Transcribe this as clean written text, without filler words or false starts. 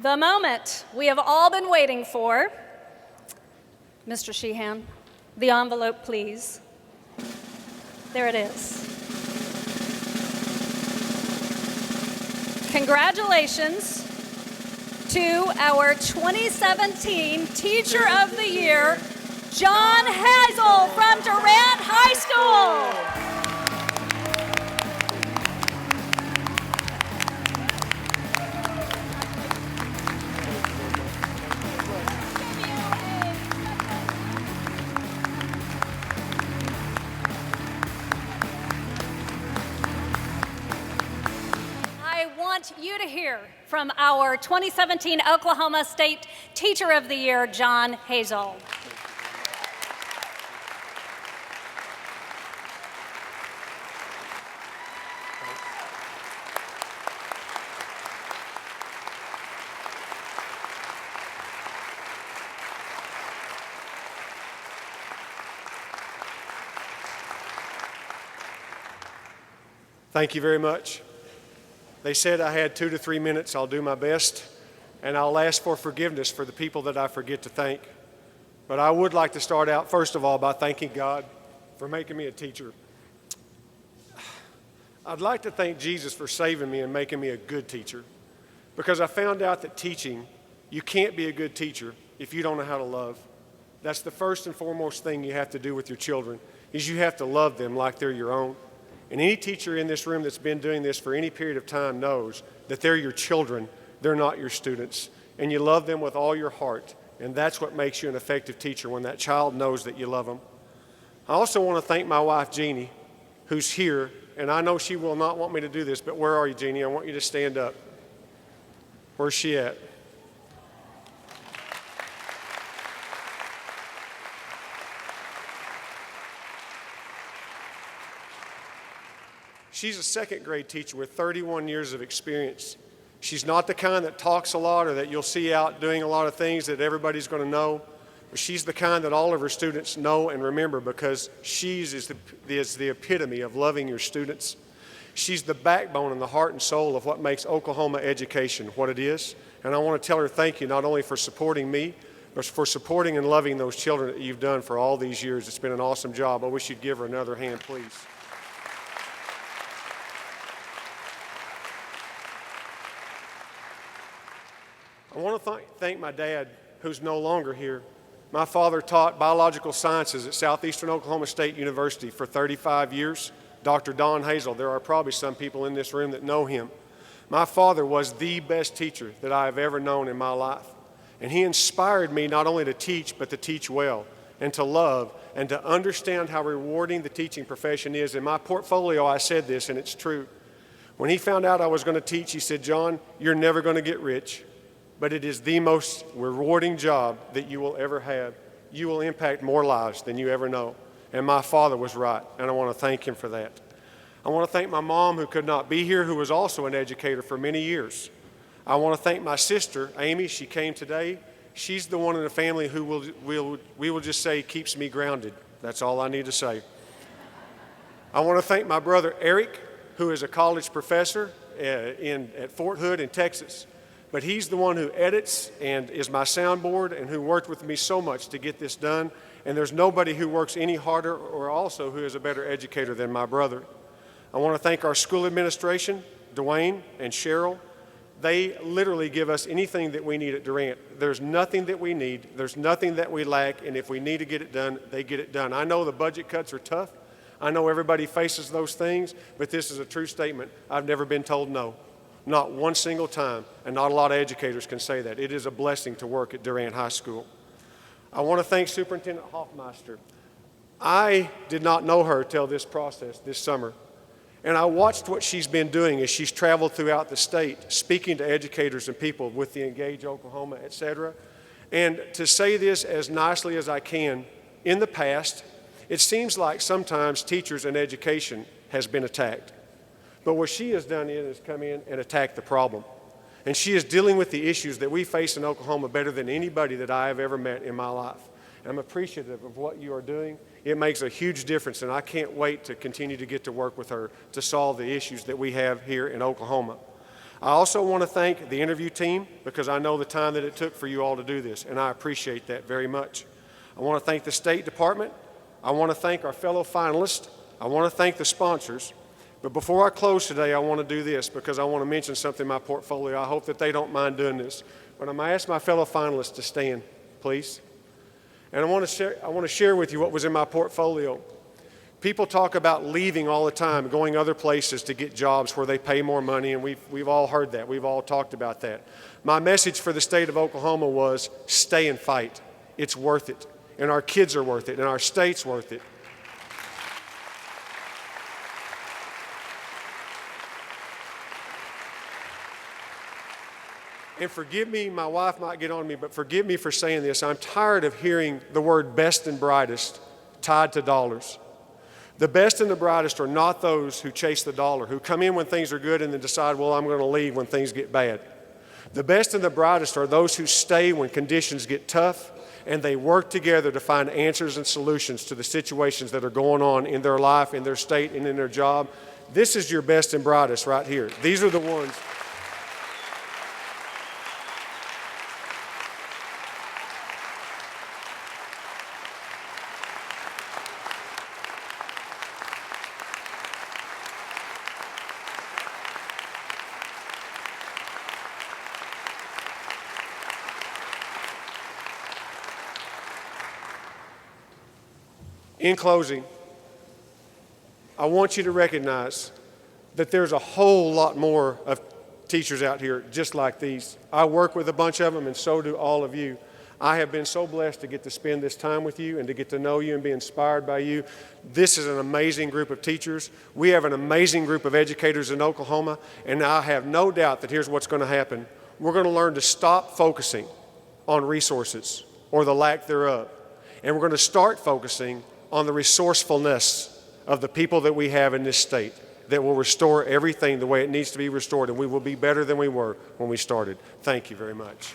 The moment we have all been waiting for. Mr. Sheehan, the envelope, please. There it is. Congratulations to our 2017 Teacher of the Year, John Hazell from Durant High School. You to hear from our 2017 Oklahoma State Teacher of the Year, John Hazell. Thank you very much. They said I had 2 to 3 minutes. I'll do my best, and I'll ask for forgiveness for the people that I forget to thank. But I would like to start out, first of all, by thanking God for making me a teacher. I'd like to thank Jesus for saving me and making me a good teacher, because I found out that teaching, you can't be a good teacher if you don't know how to love. That's the first and foremost thing you have to do with your children, is you have to love them like they're your own. And any teacher in this room that's been doing this for any period of time knows that they're your children, they're not your students. And you love them with all your heart. And that's what makes you an effective teacher, when that child knows that you love them. I also want to thank my wife, Jeannie, who's here. And I know she will not want me to do this, but where are you, Jeannie? I want you to stand up. Where's she at? She's a second grade teacher with 31 years of experience. She's not the kind that talks a lot or that you'll see out doing a lot of things that everybody's going to know. But she's the kind that all of her students know and remember, because she is the epitome of loving your students. She's the backbone and the heart and soul of what makes Oklahoma education what it is. And I want to tell her thank you, not only for supporting me, but for supporting and loving those children that you've done for all these years. It's been an awesome job. I wish you'd give her another hand, please. I want to thank my dad, who's no longer here. My father taught biological sciences at Southeastern Oklahoma State University for 35 years. Dr. Don Hazell, there are probably some people in this room that know him. My father was the best teacher that I have ever known in my life. And he inspired me not only to teach, but to teach well, and to love, and to understand how rewarding the teaching profession is. In my portfolio, I said this, and it's true. When he found out I was going to teach, he said, "John, you're never going to get rich, but it is the most rewarding job that you will ever have. You will impact more lives than you ever know." And my father was right, and I want to thank him for that. I want to thank my mom, who could not be here, who was also an educator for many years. I want to thank my sister, Amy. She came today. She's the one in the family who we will just say keeps me grounded. That's all I need to say. I want to thank my brother, Eric, who is a college professor at Fort Hood in Texas. But he's the one who edits and is my soundboard, and who worked with me so much to get this done. And there's nobody who works any harder or also who is a better educator than my brother. I want to thank our school administration, Dwayne and Cheryl. They literally give us anything that we need at Durant. There's nothing that we need. There's nothing that we lack. And if we need to get it done, they get it done. I know the budget cuts are tough. I know everybody faces those things, but this is a true statement. I've never been told no. Not one single time, and not a lot of educators can say that. It is a blessing to work at Durant High School. I want to thank Superintendent Hoffmeister. I did not know her till this process this summer, and I watched what she's been doing as she's traveled throughout the state, speaking to educators and people with the Engage Oklahoma, etc. And to say this as nicely as I can, in the past, it seems like sometimes teachers and education has been attacked. But what she has done is come in and attack the problem. And she is dealing with the issues that we face in Oklahoma better than anybody that I have ever met in my life. I'm appreciative of what you are doing. It makes a huge difference, and I can't wait to continue to get to work with her to solve the issues that we have here in Oklahoma. I also want to thank the interview team because I know the time that it took for you all to do this, and I appreciate that very much. I want to thank the State Department. I want to thank our fellow finalists. I want to thank the sponsors. But before I close today, I want to do this because I want to mention something in my portfolio. I hope that they don't mind doing this. But I'm going to ask my fellow finalists to stand, please. And I want to share with you what was in my portfolio. People talk about leaving all the time, going other places to get jobs where they pay more money, and we've all heard that. We've all talked about that. My message for the state of Oklahoma was stay and fight. It's worth it, and our kids are worth it, and our state's worth it. And forgive me, my wife might get on me, but forgive me for saying this. I'm tired of hearing the word best and brightest tied to dollars. The best and the brightest are not those who chase the dollar, who come in when things are good and then decide, well, I'm going to leave when things get bad. The best and the brightest are those who stay when conditions get tough, and they work together to find answers and solutions to the situations that are going on in their life, in their state, and in their job. This is your best and brightest right here. These are the ones. In closing, I want you to recognize that there's a whole lot more of teachers out here just like these. I work with a bunch of them, and so do all of you. I have been so blessed to get to spend this time with you and to get to know you and be inspired by you. This is an amazing group of teachers. We have an amazing group of educators in Oklahoma, and I have no doubt that here's what's going to happen. We're going to learn to stop focusing on resources or the lack thereof, and we're going to start focusing on the resourcefulness of the people that we have in this state that will restore everything the way it needs to be restored, and we will be better than we were when we started. Thank you very much.